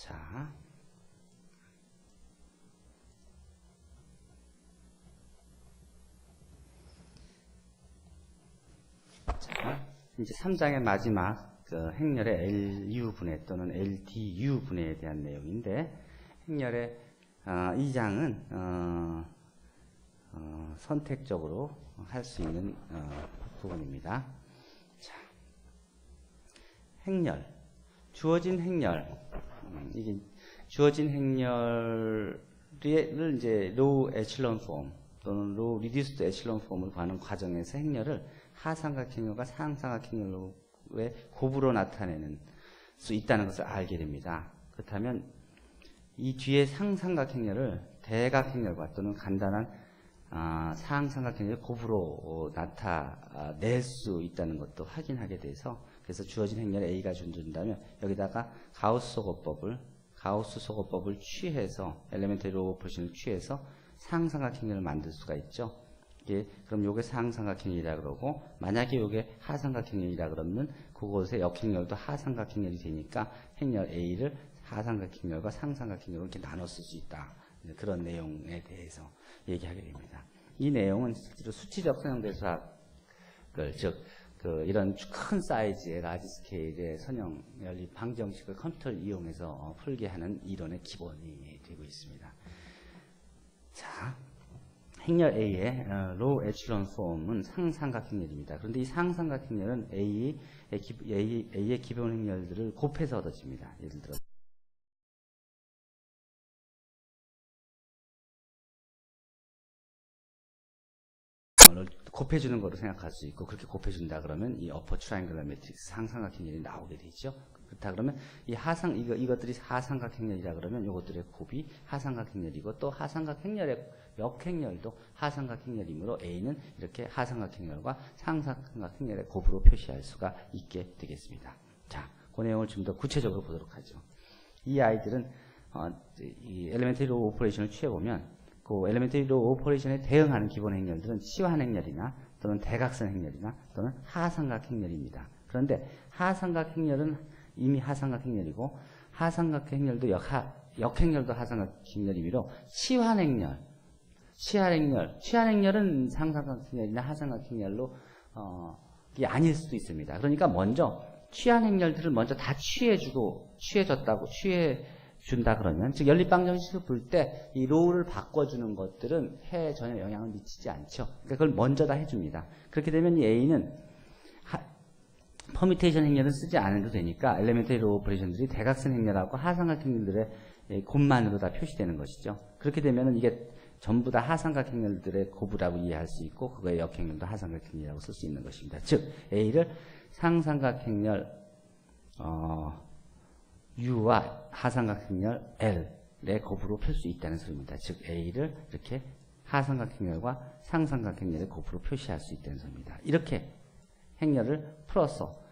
자, 이제 3장의 마지막 그 행렬의 LU분해 또는 LDU분해에 대한 내용인데, 행렬의 2장은 선택적으로 할 수 있는 부분입니다. 자, 행렬, 주어진 행렬, 이게 주어진 행렬을 이제 로우 에첼론 폼 또는 로우 리듀스드 에첼론 폼으로 가는 과정에서 행렬을 하삼각행렬과 상삼각행렬로의 곱으로 나타내는 수 있다는 것을 알게 됩니다. 그렇다면 이 뒤에 상삼각행렬을 대각행렬과 또는 간단한 상삼각행렬의 곱으로 나타낼 수 있다는 것도 확인하게 돼서, 그래서 주어진 행렬 A가 존재한다면 여기다가 가우스 소거법을 취해서 엘레멘터리 로우 오퍼레이션을 취해서 상삼각행렬을 만들 수가 있죠. 그럼 요게 상삼각행렬이라 그러고, 만약에 요게 하삼각행렬이라 그러면 그곳의 역행렬도 하삼각행렬이 되니까 행렬 A를 하삼각행렬과 상삼각행렬로 이렇게 나눠 쓸 수 있다. 그런 내용에 대해서 얘기하게 됩니다. 이 내용은 실제로 수치적 선형대수학을, 즉 이런 큰 사이즈의 라지 스케일의 선형 연립 방정식을 컴퓨터를 이용해서 풀게 하는 이론의 기본이 되고 있습니다. 자, 행렬 A의 로우 에첼론 폼은 상삼각행렬입니다. 그런데 이 상삼각행렬은 A의 기본 행렬들을 곱해서 얻어집니다. 예를 들어 곱해주는 거로 생각할 수 있고, 그렇게 곱해준다 그러면 이 어퍼 트라이앵글러 매트릭스 상삼각행렬이 나오게 되죠. 그렇다 그러면 이 이것들이 하삼각행렬이라 그러면 이것들의 곱이 하삼각행렬이고, 또 하삼각행렬의 역행렬도 하삼각행렬이므로 A는 이렇게 하삼각행렬과 상삼각행렬의 곱으로 표시할 수가 있게 되겠습니다. 자, 그 내용을 좀 더 구체적으로 보도록 하죠. 이 아이들은 이 엘레멘터리 로우 오퍼레이션을 취해보면 그 엘레멘터리 로우 오퍼레이션에 대응하는 기본 행렬들은 치환 행렬이나 또는 대각선 행렬이나 또는 하삼각 행렬입니다. 그런데 하삼각 행렬은 이미 하삼각 행렬이고, 하삼각 행렬도 역행렬도 하삼각 행렬이므로 치환 행렬은 상삼각 행렬이나 하삼각 행렬로 이게 아닐 수도 있습니다. 그러니까 먼저 치환 행렬들을 먼저 다 취해준다 그러면, 즉 연립방정식을 풀 때 이 로우를 바꿔주는 것들은 해에 전혀 영향을 미치지 않죠. 그러니까 그걸 먼저 다 해줍니다. 그렇게 되면 이 A는 퍼뮤테이션 행렬은 쓰지 않아도 되니까 엘레멘터리 로우 오퍼레이션들이 대각선 행렬하고 하삼각 행렬들의 곱만으로 다 표시되는 것이죠. 그렇게 되면 이게 전부 다 하삼각 행렬들의 곱이라고 이해할 수 있고, 그거의 역행렬도 하삼각 행렬이라고 쓸 수 있는 것입니다. 즉 A를 상삼각 행렬 U와 하삼각 행렬 L의 곱으로 펼 수 있다는 소리입니다. 즉 A를 이렇게 하삼각 행렬과 상삼각 행렬의 곱으로 표시할 수 있다는 소리입니다. 이렇게 행렬을 풀어서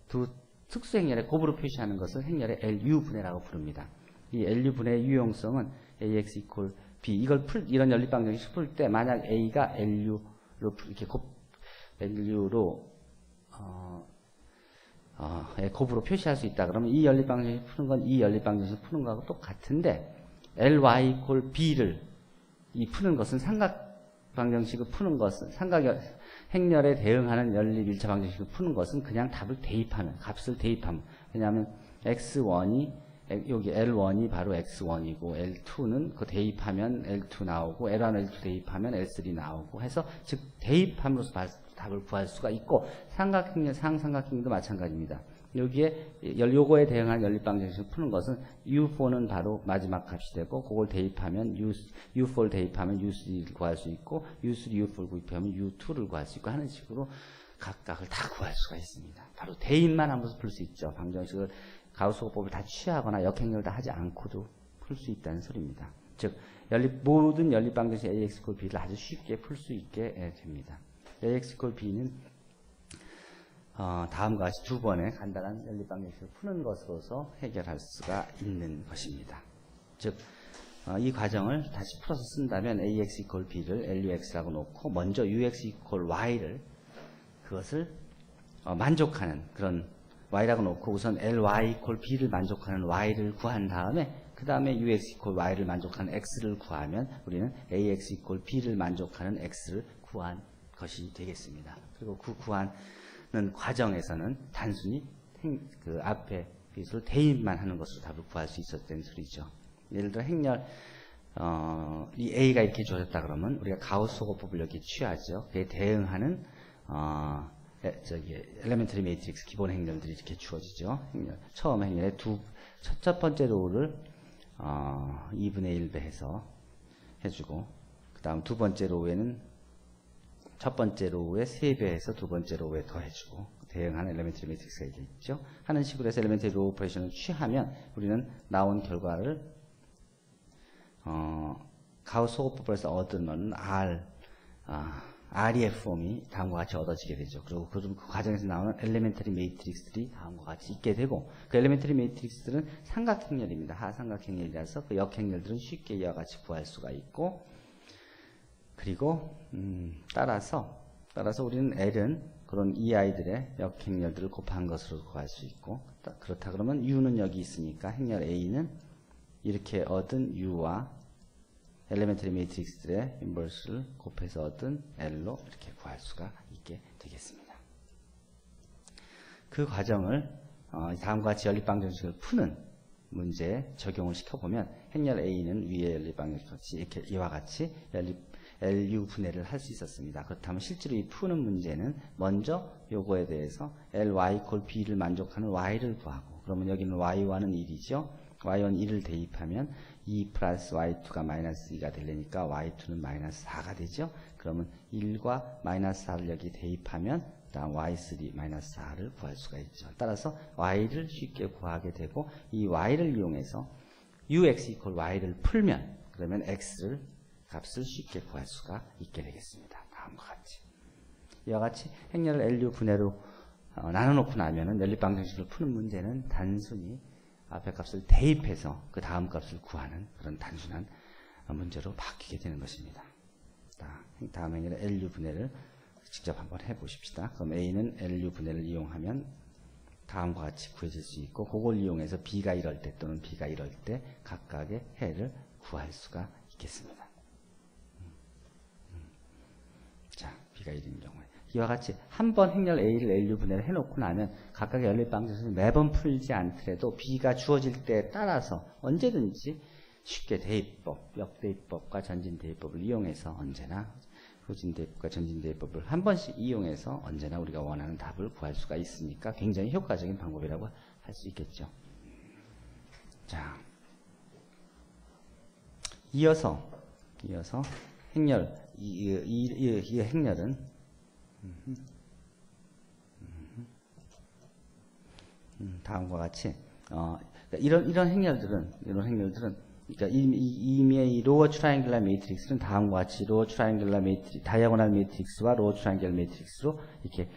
두 특수 행렬의 곱으로 표시하는 것을 행렬의 LU분해라고 부릅니다. 이 LU분해의 유용성은 AX equal B, 이런 연립방정식 풀 때 만약 A가 LU로 이렇게 LU로 곱으로 표시할 수 있다 그러면 이 연립방정식 푸는 건 이 연립방정식 푸는 거하고 똑같은데, ly equal b를 푸는 것은 삼각방정식을 푸는 것은 행렬에 대응하는 연립 1차 방정식을 푸는 것은 그냥 값을 대입하면, 왜냐하면 x1이 여기 L1이 바로 x1이고 L2는 그 대입하면 L2 나오고 L1, L2 대입하면 L3 나오고 해서, 즉 대입함으로써 답을 구할 수가 있고, 상삼각행렬, 상삼각행렬도 마찬가지입니다. 여기에 요거에 대응한 연립방정식을 푸는 것은 U4는 바로 마지막 값이 되고, 그걸 대입하면 U4를 대입하면 U3를 구할 수 있고, U3, U4를 구입하면 U2를 구할 수 있고 하는 식으로 각각을 다 구할 수가 있습니다. 바로 대입만 하면서 풀 수 있죠. 방정식을 가우스호법을 다 취하거나 역행렬 다 하지 않고도 풀 수 있다는 소리입니다. 즉 모든 연립방정식 AX equal B를 아주 쉽게 풀 수 있게 됩니다. AX equal B는 다음과 같이 두 번의 간단한 연립방정식을 푸는 것으로서 해결할 수가 있는 것입니다. 즉 이 과정을 다시 풀어서 쓴다면 AX equal B를 LUX라고 놓고 먼저 UX equal Y를 그것을 만족하는 그런 y라고 놓고 우선 ly equal b를 만족하는 y를 구한 다음에 그 다음에 ux equal y를 만족하는 x를 구하면 우리는 ax equal b를 만족하는 x를 구한 것이 되겠습니다. 그리고 그 구하는 과정에서는 단순히 그 앞에 비수를 대입만 하는 것으로 답을 구할 수 있었다는 소리죠. 예를 들어 행렬 이 a가 이렇게 주어졌다 그러면 우리가 가우스 호흡법을 여기 취하죠. 그에 대응하는 엘레멘터리 매트릭스 기본 행렬들이 이렇게 주어지죠. 처음 행렬의 첫 번째 로우를 2분의 1배 해서 해주고, 그 다음 두 번째 로우에는 첫 번째 로우에 3배 해서 두 번째 로우에 더 해주고, 대응하는 엘레멘터리 매트릭스가 있죠. 하는 식으로 해서 엘레멘터리 로우 오퍼레이션을 취하면 우리는 나온 결과를 가우스 호흡법에서 얻은 REF 폼이 다음과 같이 얻어지게 되죠. 그리고 그 과정에서 나오는 엘레멘터리 매트릭스들이 다음과 같이 있게 되고, 그 엘레멘터리 매트릭스들은 삼각행렬입니다. 하삼각행렬이라서 그 역행렬들은 쉽게 이와 같이 구할 수가 있고, 그리고 따라서 우리는 L은 그런 이 아이들의 역행렬들을 곱한 것으로 구할 수 있고, 그렇다 그러면 U는 여기 있으니까 행렬 A는 이렇게 얻은 U와 엘레멘터리 매트릭스들의 인버스를 곱해서 얻은 L로 이렇게 구할 수가 있게 되겠습니다. 그 과정을 다음과 같이 연립방정식을 푸는 문제에 적용을 시켜보면 행렬 A는 위의 연립방정식 이렇게 이와 같이 LU 분해를 할 수 있었습니다. 그렇다면 실제로 이 푸는 문제는 먼저 요거에 대해서 LY equal B를 만족하는 Y를 구하고, 그러면 여기는 Y1은 1이죠. Y1 1을 대입하면 2 플러스 Y2가 마이너스 2가 되려니까 Y2는 마이너스 4가 되죠. 그러면 1과 마이너스 4를 여기 대입하면 다음 Y3 마이너스 4를 구할 수가 있죠. 따라서 Y를 쉽게 구하게 되고, 이 Y를 이용해서 UX equal Y를 풀면 그러면 X를 값을 쉽게 구할 수가 있게 되겠습니다. 다음과 같이. 이와 같이 행렬을 LU 분해로 나눠놓고 나면은 연립방정식을 푸는 문제는 단순히 앞에 값을 대입해서 그 다음 값을 구하는 그런 단순한 문제로 바뀌게 되는 것입니다. 다음 행렬의 LU 분해를 직접 한번 해보십시다. 그럼 A는 LU 분해를 이용하면 다음과 같이 구해질 수 있고, 그걸 이용해서 B가 이럴 때 또는 B가 이럴 때 각각의 해를 구할 수가 있겠습니다. 자, B가 1인 경우에 이와 같이 한 번 행렬 A를 LU 분해를 해놓고 나면 각각의 연립방정식을 매번 풀지 않더라도 B가 주어질 때에 따라서 언제든지 쉽게 대입법, 역대입법과 전진대입법을 이용해서 언제나 후진대입법과 전진대입법을 한 번씩 이용해서 언제나 우리가 원하는 답을 구할 수가 있으니까 굉장히 효과적인 방법이라고 할 수 있겠죠. 자, 이어서 행렬, 이 행렬은 다음과 같이 이런 행렬들은 그러니까 이미 이 로어 트라이앵글러 매트릭스는 다음과 같이 로어 트라이앵글러 매트릭스, 다이아고널 매트릭스와 로어 트라이앵글 매트릭스로 이렇게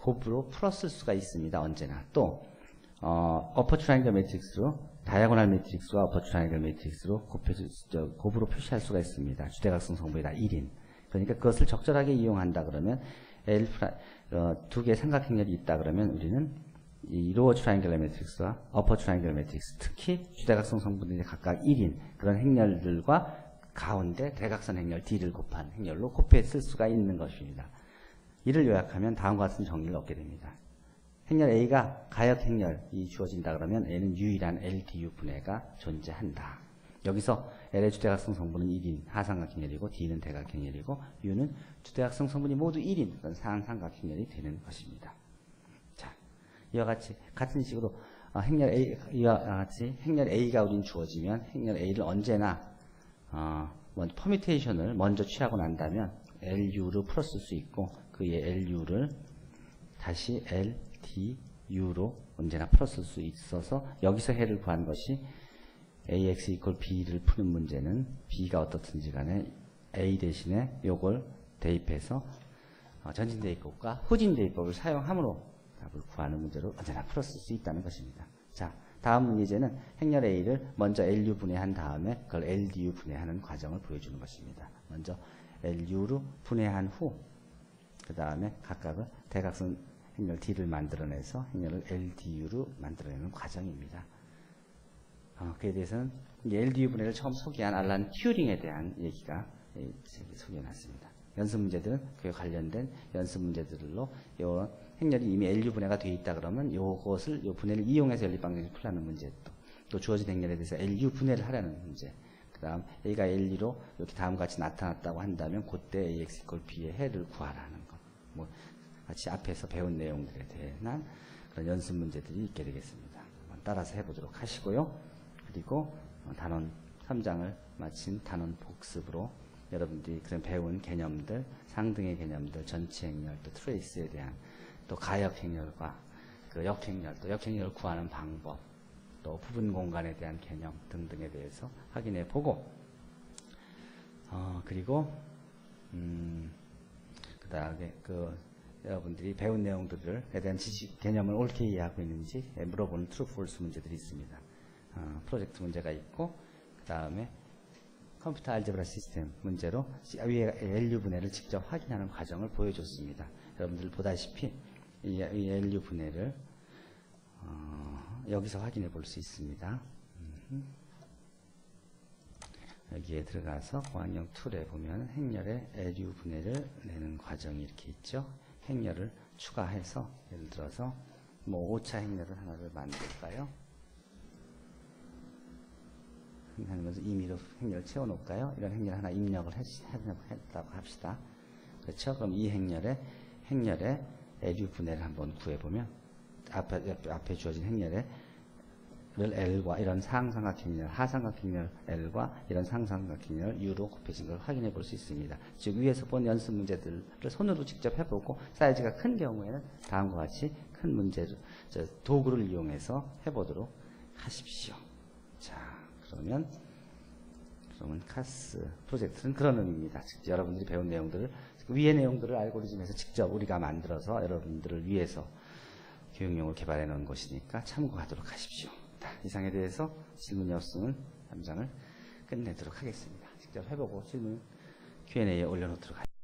곱으로 풀었을 수가 있습니다. 언제나 또 어퍼 트라이앵글 매트릭스로 다이아고널 매트릭스와 어퍼 트라이앵글 매트릭스로 곱으로 표시할 수가 있습니다. 주대각성 성분이 다 1인. 그러니까 그것을 적절하게 이용한다 그러면 두 개의 삼각행렬이 있다 그러면 우리는 이 로어 트라이앵글러 매트릭스와 어퍼 트라이앵글러 매트릭스, 특히 주대각성 성분들이 각각 1인 그런 행렬들과 가운데 대각선 행렬 D를 곱한 행렬로 곱해 쓸 수가 있는 것입니다. 이를 요약하면 다음과 같은 정리를 얻게 됩니다. 행렬 A가 가역 행렬이 주어진다 그러면 A는 유일한 LDU 분해가 존재한다. 여기서 L의 주대각성 성분은 1인 하삼각행렬이고 D는 대각행렬이고 U는 주대각성 성분이 모두 1인 그런 상삼각행렬이 되는 것입니다. 자, 이와 같이 같은 식으로 이와 같이 행렬 A가 우린 주어지면 행렬 A를 언제나 먼저 퍼뮤테이션을 먼저 취하고 난다면 LU로 풀었을 수 있고 그의 LU를 다시 LDU로 언제나 풀었을 수 있어서 여기서 해를 구한 것이 AX equal B를 푸는 문제는 B가 어떻든지 간에 A 대신에 요걸 대입해서 전진대입법과 후진대입법을 사용함으로 답을 구하는 문제로 언제나 풀었을 수 있다는 것입니다. 자, 다음 문제는 행렬 A를 먼저 LU 분해한 다음에 그걸 LDU 분해하는 과정을 보여주는 것입니다. 먼저 LU로 분해한 후 그 다음에 각각을 대각선 행렬 D를 만들어내서 행렬을 LDU로 만들어내는 과정입니다. 그에 대해서는 LDU 분해를 처음 소개한 알란 튜링에 대한 얘기가 소개해놨습니다. 연습 문제들은 그에 관련된 연습 문제들로 요 행렬이 이미 LU 분해가 되어 있다 그러면 요것을 요 분해를 이용해서 연립방정식을 풀라는 문제, 또 주어진 행렬에 대해서 LU 분해를 하라는 문제, 그 다음 A가 L2로 이렇게 다음과 같이 나타났다고 한다면 그때 AX = B의 해를 구하라는 것, 뭐 같이 앞에서 배운 내용들에 대한 그런 연습 문제들이 있게 되겠습니다. 따라서 해보도록 하시고요. 그리고 단원 3장을 마친 단원 복습으로 여러분들이 그런 배운 개념들, 상등의 개념들, 전체 행렬, 또 트레이스에 대한, 또 가역 행렬과 그 역행렬, 또 역행렬을 구하는 방법, 또 부분 공간에 대한 개념 등등에 대해서 확인해 보고, 그리고 그 다음에 여러분들이 배운 내용들에 대한 지식, 개념을 옳게 이해하고 있는지 물어보는 true, false 문제들이 있습니다. 프로젝트 문제가 있고, 그 다음에 컴퓨터 알제브라 시스템 문제로 위에 LU 분해를 직접 확인하는 과정을 보여줬습니다. 여러분들 보다시피 이 LU 분해를 여기서 확인해 볼 수 있습니다. 여기에 들어가서 고학령 툴에 보면 행렬의 LU 분해를 내는 과정이 이렇게 있죠. 행렬을 추가해서 예를 들어서 뭐 5차 행렬을 하나를 만들까요? 하면서 임의로 행렬을 채워놓을까요? 이런 행렬 하나 입력을 했다고 합시다. 그렇죠? 그럼 이 행렬의 LU 분해를 한번 구해보면 앞에 주어진 행렬을 L과 이런 상삼각형렬, 하삼각형렬 L과 이런 상삼각형렬 U로 곱해진 걸 확인해 볼 수 있습니다. 즉 위에서 본 연습 문제들을 손으로 직접 해보고 사이즈가 큰 경우에는 다음과 같이 큰 문제를 도구를 이용해서 해보도록 하십시오. 자, 그러면 카스 프로젝트는 그런 의미입니다. 즉 여러분들이 배운 내용들을 위의 내용들을 알고리즘에서 직접 우리가 만들어서 여러분들을 위해서 교육용으로 개발해 놓은 것이니까 참고하도록 하십시오. 이상에 대해서 질문이 없으면 3장을 끝내도록 하겠습니다. 직접 해보고 질문 Q&A에 올려놓도록 하겠습니다.